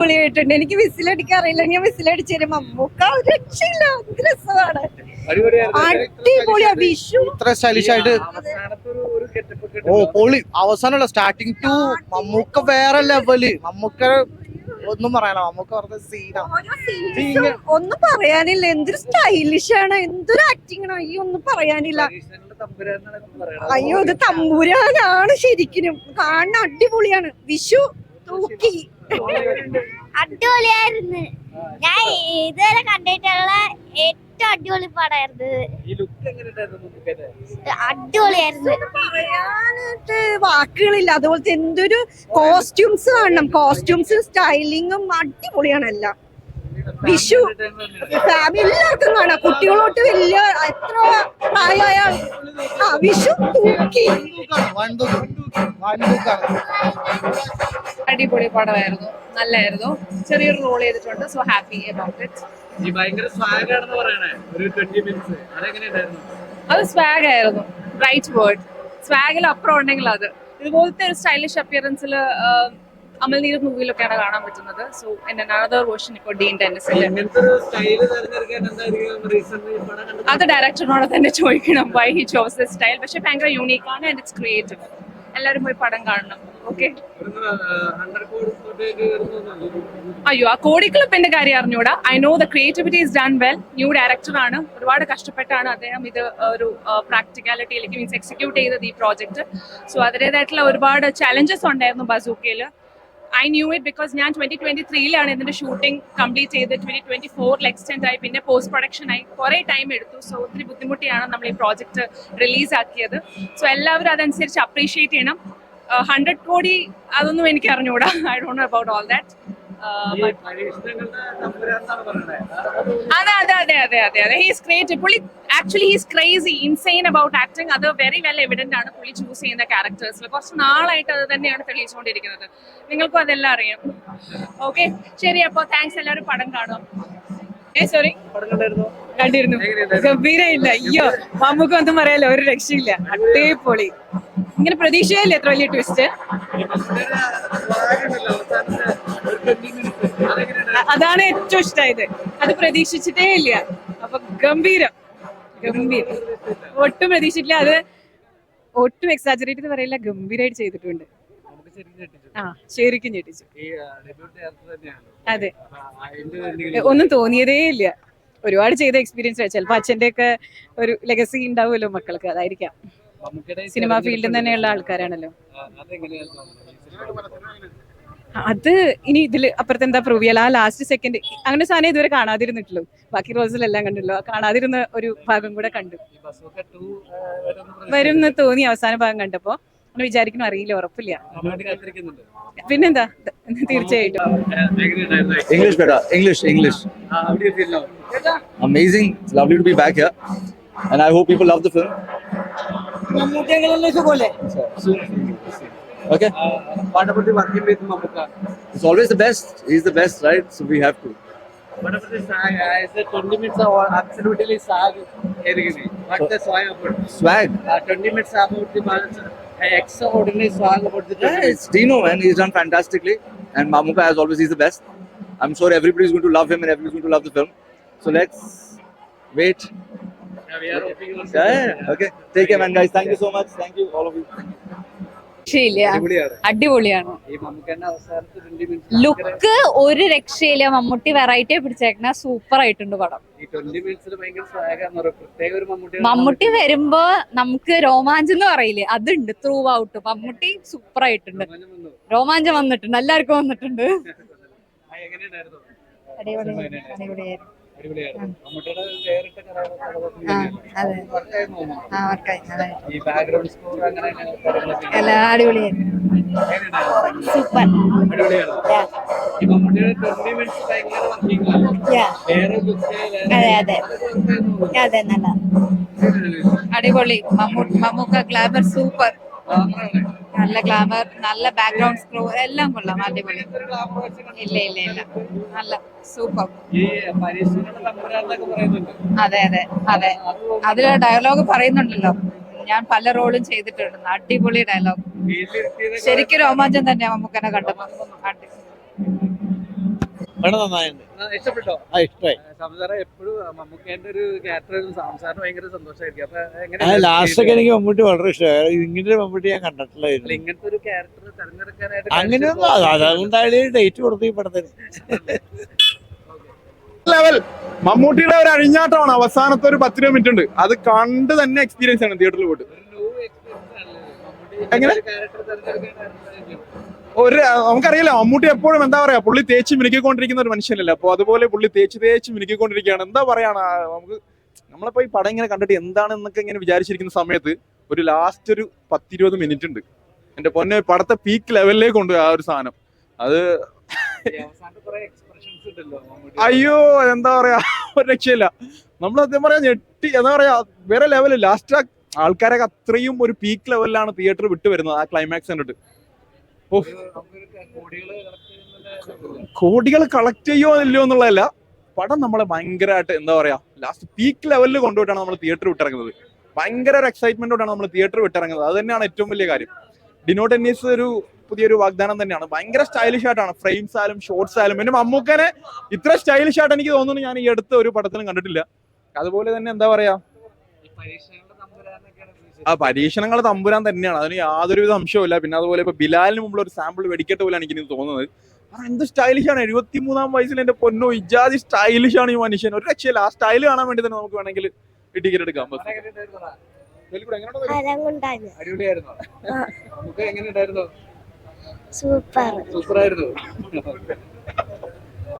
പൊളിയായിട്ടുണ്ട്. എനിക്ക് വിസിലടിക്കാൻ അറിയില്ല, ഞാൻ വിസിലടിച്ചു തരും. മമ്മൂക്ക ഒരു രക്ഷയില്ല, എന്ത് രസമാണ്, അടിപൊളിയാ. വിഷു ഇത്ര സ്റ്റൈലിഷ് ആയിട്ട് പൊളി. അവസാനമുള്ള സ്റ്റാർട്ടിങ് ടു മമ്മൂക്ക വേറെ ലെവല്. മമ്മൂക്ക ഒന്നും പറയാനോ, മമ്മൂക്ക പറഞ്ഞ സീനാണ്. ഒന്നും പറയാനില്ല, എന്തൊരു സ്റ്റൈലിഷ് ആണ്, എന്തൊരു ആക്ടിങ് ആണ്. അയ്യോ ഒന്നും പറയാനില്ല. അയ്യോ ഇത് തമ്പുരാനാണ് ശരിക്കും. കാണാൻ അടിപൊളിയാണ്. വിഷു തൂക്കി. അടിപൊളിയായിരുന്നു. ഞാൻ ഇതുവരെ കണ്ടിട്ടുള്ള ഏറ്റവും അടിപൊളി പടമായിരുന്നു. അടിപൊളിയായിരുന്നു. പറയാനായിട്ട് വാക്കുകളില്ല. അതുപോലത്തെ എന്തൊരു കോസ്റ്റ്യൂംസ് കാണണം, കോസ്റ്റ്യൂംസും സ്റ്റൈലിങ്ങും അടിപൊളിയാണ് എല്ലാം. വിഷു ഫാമിലി എല്ലാവർക്കും കാണാം, കുട്ടികളോട്ട് വലിയ എത്ര പ്രായമായ വിഷു തൂക്കി. അടിപൊളി പടമായിരുന്നു, നല്ലായിരുന്നു. ചെറിയൊരു റോൾ ചെയ്തിട്ടുണ്ട്. So happy about it. അത് സ്വാഗ് ആയിരുന്നു, റൈറ്റ് വേർഡ്. സ്വാഗിൽ അപ്പുറം ഉണ്ടെങ്കിൽ അത് ഇതുപോലത്തെ ഒരു സ്റ്റൈലിഷ് അപ്പിയറൻസിൽ അമൽനീർ മൂവിയിലൊക്കെയാണ് കാണാൻ പറ്റുന്നത്. സോ എന്റെ അനദർ വേർഷൻ ഇപ്പോൾ ഡീൻ ടെന്നിസിൽ. അത് ഡയറക്ടറിനോട് തന്നെ ചോദിക്കണം, why he chose this style. പക്ഷെ ഭയങ്കര യൂണീക്ക് ആണ് ആൻഡ് ഇറ്റ്സ് ക്രിയേറ്റീവ്. എല്ലാവരും പോയി പടം കാണണം. ഓക്കെ. അയ്യോ ആ കോടിക്ലബിന്റെ കാര്യം അറിഞ്ഞൂടാ. I know the creativity is done well. New ഡയറക്ടറാണ്, ഒരുപാട് കഷ്ടപ്പെട്ടാണ് അദ്ദേഹം ഇത് ഒരു പ്രാക്ടിക്കാലിറ്റിയിലേക്ക് മീൻസ് എക്സിക്യൂട്ട് ചെയ്തത് ഈ പ്രോജക്റ്റ്. സോ അതിൻ്റെതായിട്ടുള്ള ഒരുപാട് ചാലഞ്ചസ് ഉണ്ടായിരുന്നു ബസൂക്കയിൽ. ഐ ന്യൂ ഇറ്റ് ബിക്കോസ് ഞാൻ 2023 ഇതിന്റെ ഷൂട്ടിംഗ് കംപ്ലീറ്റ് ചെയ്ത് 2024 എക്സ്റ്റെൻഡ് ആയി, പിന്നെ പോസ്റ്റ് പ്രൊഡക്ഷൻ ആയി, കുറേ ടൈം എടുത്തു. സോ ഒത്തിരി ബുദ്ധിമുട്ടിയാണ് നമ്മൾ ഈ പ്രോജക്റ്റ് റിലീസ് ആക്കിയത്. സോ എല്ലാവരും അതനുസരിച്ച് അപ്രീഷിയേറ്റ് ചെയ്യണം. 100 കോടി അതൊന്നും എനിക്ക് അറിഞ്ഞുകൂടാ. I don't know about all that. അതെ ഹീസ് ക്രിയേറ്റീവ്. പുള്ളി actually he's crazy, insane about acting. അത് വെരി വെൽ എവിഡന്റ് ആണ് പുള്ളി ചൂസ് ചെയ്യുന്ന ക്യാരക്ടേഴ്സിൽ. കുറച്ച് നാളായിട്ട് അത് തന്നെയാണ് തെളിയിച്ചുകൊണ്ടിരിക്കുന്നത്. നിങ്ങൾക്കും അതെല്ലാം അറിയാം. ഓക്കെ ശരി, അപ്പോൾ താങ്ക്സ്. എല്ലാവരും പടം കാണും. സോറി കണ്ടിരുന്നു. ഗംഭീരമില്ല. അയ്യോ മമ്മൂക്ക് ഒന്നും പറയാലോ, ഒരു രക്ഷയില്ല. അടിപൊളി. ഇങ്ങനെ പ്രതീക്ഷയല്ലേ എത്ര വലിയ ട്വിസ്റ്റ്. അതാണ് ഏറ്റവും ഇഷ്ടമായത്. അത് പ്രതീക്ഷിച്ചിട്ടേ ഇല്ല. അപ്പൊ ഗംഭീരം. ഒട്ടും പ്രതീക്ഷിച്ചില്ല. അത് ഒട്ടും എക്സാജറേറ്റ് എന്ന് പറയില്ല, ഗംഭീരമായിട്ട് ചെയ്തിട്ടുണ്ട്. ആ ശരിക്കും ഞെട്ടിച്ചു. അതെ, ഒന്നും തോന്നിയതേ ഇല്ല. ഒരുപാട് ചെയ്ത എക്സ്പീരിയൻസ്. ചിലപ്പോ അച്ഛന്റെ ഒക്കെ ഒരു ലെഗസി ഉണ്ടാവുമല്ലോ മക്കൾക്ക്, അതായിരിക്കാം. സിനിമാ ഫീൽഡിൽ തന്നെയുള്ള ആൾക്കാരാണല്ലോ. അത് ഇനി ഇതിൽ അപ്പുറത്ത് എന്താ പ്രൂവ് ചെയ്യാൻ. ആ ലാസ്റ്റ് സെക്കൻഡ് അങ്ങനെ സാധനം ഇതുവരെ കാണാതിരുന്നിട്ടുള്ളൂ. ബാക്കി റോൾസിലെല്ലാം കണ്ടല്ലോ. കാണാതിരുന്ന ഒരു ഭാഗം കൂടെ കണ്ടു. വരും തോന്നി അവസാന ഭാഗം കണ്ടപ്പോ. അങ്ങനെ വിചാരിക്കണം, അറിയില്ല, ഉറപ്പില്ല. പിന്നെന്താ, തീർച്ചയായിട്ടും. English better. English. How do you feel now? Amazing. It's lovely to be back here. And I hope people love the film. Okay. What about the working with Mammootty? It's always the best. He's the best, right? So we have to. What about the SAG? Is the 20 minutes are absolutely SAG? What's the swag about? Swag. 20 minutes about the extraordinary swag about the. Yeah, it's Dino, man. He's done fantastically. And Mammootty, as always, he's the best. I'm sure everybody's going to love him and everybody's going to love the film. So let's wait. We are hoping on. Yeah. Okay. Take care, man, guys. Thank you so much. Thank you, all of you. അടിപൊളിയാണ്. Look ഒരു രക്ഷയില്ല. Mammootty variety പിടിച്ചേക്കണ super ആയിട്ടുണ്ട് പടം. മമ്മൂട്ടി വരുമ്പോ നമുക്ക് രോമാഞ്ചം എന്ന് പറയില്ലേ, അതുണ്ട് ത്രൂ ഔട്ട്. മമ്മൂട്ടി സൂപ്പർ ആയിട്ടുണ്ട്. രോമാഞ്ചം വന്നിട്ടുണ്ട്, എല്ലാവർക്കും വന്നിട്ടുണ്ട്. അടിപൊളിയായിരുന്നു. എല്ലാം അടിപൊളിയായിരുന്നു. സൂപ്പർ. അതെ നല്ല അടിപൊളി. Mammookka glamour super. നല്ല ഗ്ലാമർ, നല്ല ബാക്ക്ഗ്രൗണ്ട് സ്കോർ എല്ലാം കൊള്ളാം. അടിപൊളി. ഇല്ല നല്ല സൂപ്പർ. അതെ അതിലെ ഡയലോഗ് പറയുന്നുണ്ടല്ലോ, ഞാൻ പല റോളും ചെയ്തിട്ടുണ്ട്. അടിപൊളി ഡയലോഗ്. ശരിക്കും രോമാഞ്ചം തന്നെയാ മമ്മൂക്കനെ കണ്ടപ്പോ. വളരെ നന്നായിട്ടുണ്ട്. ഇഷ്ടപ്പെട്ടോ? ഇഷ്ടമായി. സംസാരം എപ്പോഴും മമ്മൂക്കേന്റെ ഒരു ക്യാരക്ടർ സംസാരം ഭയങ്കര സന്തോഷമായിരിക്കും. അപ്പൊ എങ്ങനെ ലാസ്റ്റ് ഒക്കെ എനിക്ക് മമ്മൂട്ടി വളരെ ഇഷ്ടമായി. ഇങ്ങനത്തെ ഒരു മമ്മൂട്ടി ഞാൻ കണ്ടിട്ടില്ലായിരുന്നു. ഇങ്ങനത്തെ ഒരു ക്യാരക്ടർ തെരഞ്ഞെടുക്കാനായിട്ട് അങ്ങനെയൊന്നും അതുകൊണ്ടാണ് ഡേറ്റ് കൊടുത്തു ഈ പടത്തിന്. ലെവൽ മമ്മൂട്ടിയുടെ ഒരു അഴിഞ്ഞാട്ടമാണ് അവസാനത്തെ ഒരു 10 മിനിറ്റ് ഉണ്ട്. അത് കണ്ട് തന്നെ എക്സ്പീരിയൻസ് ആണ് തിയേറ്ററിൽ പോയിട്ട്. എങ്ങനെ ഒരു നമുക്കറിയില്ല മമ്മൂട്ടി എപ്പോഴും എന്താ പറയാ പുള്ളി തേച്ച് മിനുക്കിക്കൊണ്ടിരിക്കുന്ന ഒരു മനുഷ്യനല്ലേ. അപ്പൊ അതുപോലെ പുള്ളി തേച്ച് മിനുക്കിക്കൊണ്ടിരിക്കുകയാണ്. എന്താ പറയാണ് നമുക്ക് നമ്മളിപ്പോ ഈ പടം ഇങ്ങനെ കണ്ടിട്ട് എന്താണെന്നൊക്കെ ഇങ്ങനെ വിചാരിച്ചിരിക്കുന്ന സമയത്ത് ഒരു ലാസ്റ്റ് ഒരു 10-20 മിനിറ്റ് ഉണ്ട്. എന്റെ പൊന്നെ പടത്തെ പീക്ക് ലെവലിലേക്ക് കൊണ്ടുപോയി ആ ഒരു സാധനം. അത് അയ്യോ എന്താ പറയാ ഒരു രക്ഷയില്ല. നമ്മൾ സത്യം പറയാ ഞെട്ടി എന്താ പറയാ വേറെ ലെവല്. ലാസ്റ്റ് ആൾക്കാരൊക്കെ അത്രയും ഒരു പീക്ക് ലെവലിലാണ് തിയേറ്റർ വിട്ടു വരുന്നത് ആ ക്ലൈമാക്സ് കണ്ടിട്ട്. കോടികൾ കളക്ട് ചെയ്യോ ഇല്ലയോ എന്നുള്ളതല്ല, പടം നമ്മളെ ഭയങ്കരമായിട്ട് എന്താ പറയാ ലാസ്റ്റ് പീക്ക് ലെവലിൽ കൊണ്ടുപോയിട്ടാണ് നമ്മൾ തിയേറ്റർ വിട്ടിറങ്ങുന്നത്. ഭയങ്കര ഒരു എക്സൈറ്റ്മെന്റോടാണ് നമ്മൾ തിയേറ്റർ വിട്ടിറങ്ങുന്നത്. അത് തന്നെയാണ് ഏറ്റവും വലിയ കാര്യം. ഡിനോ ടെന്നീസ് ഒരു പുതിയൊരു വാഗ്ദാനം തന്നെയാണ്. ഭയങ്കര സ്റ്റൈലിഷ് ആയിട്ടാണ് ഫ്രെയിംസ് ആയാലും ഷോർട്സ് ആയാലും. പിന്നെ മമ്മൂക്കനെ ഇത്ര സ്റ്റൈലിഷ് ആയിട്ട് എനിക്ക് തോന്നുന്നു ഞാൻ ഈ അടുത്ത ഒരു പടത്തിലും കണ്ടിട്ടില്ല. അതുപോലെ തന്നെ എന്താ പറയാ ആ പരീക്ഷണങ്ങൾ തമ്പുരാൻ തന്നെയാണ്, അതിന് യാതൊരുവിധ സംശയവുമില്ല. പിന്നെ അതുപോലെ ഇപ്പൊ ബിലാലിന് മുമ്പ് ഒരു സാമ്പിൾ വെടിക്കട്ട് പോലെയാണ് എനിക്ക് തോന്നുന്നത്. എന്ത് സ്റ്റൈലിഷാണ് 73-ാം വയസ്സിൽ എന്റെ പൊന്നോ ഇജാതി സ്റ്റൈലിഷ് ആണ് ഈ മനുഷ്യൻ. ഒരു രക്ഷയില്ല. ആ സ്റ്റൈൽ കാണാൻ വേണ്ടി തന്നെ നമുക്ക് വേണമെങ്കിൽ ടിക്കറ്റ് എടുക്കാം. അടിപൊളിയായിരുന്നോ? നമുക്ക് എങ്ങനെ ഉണ്ടായിരുന്നു? സൂപ്പർ സൂപ്പർ ആയിരുന്നു.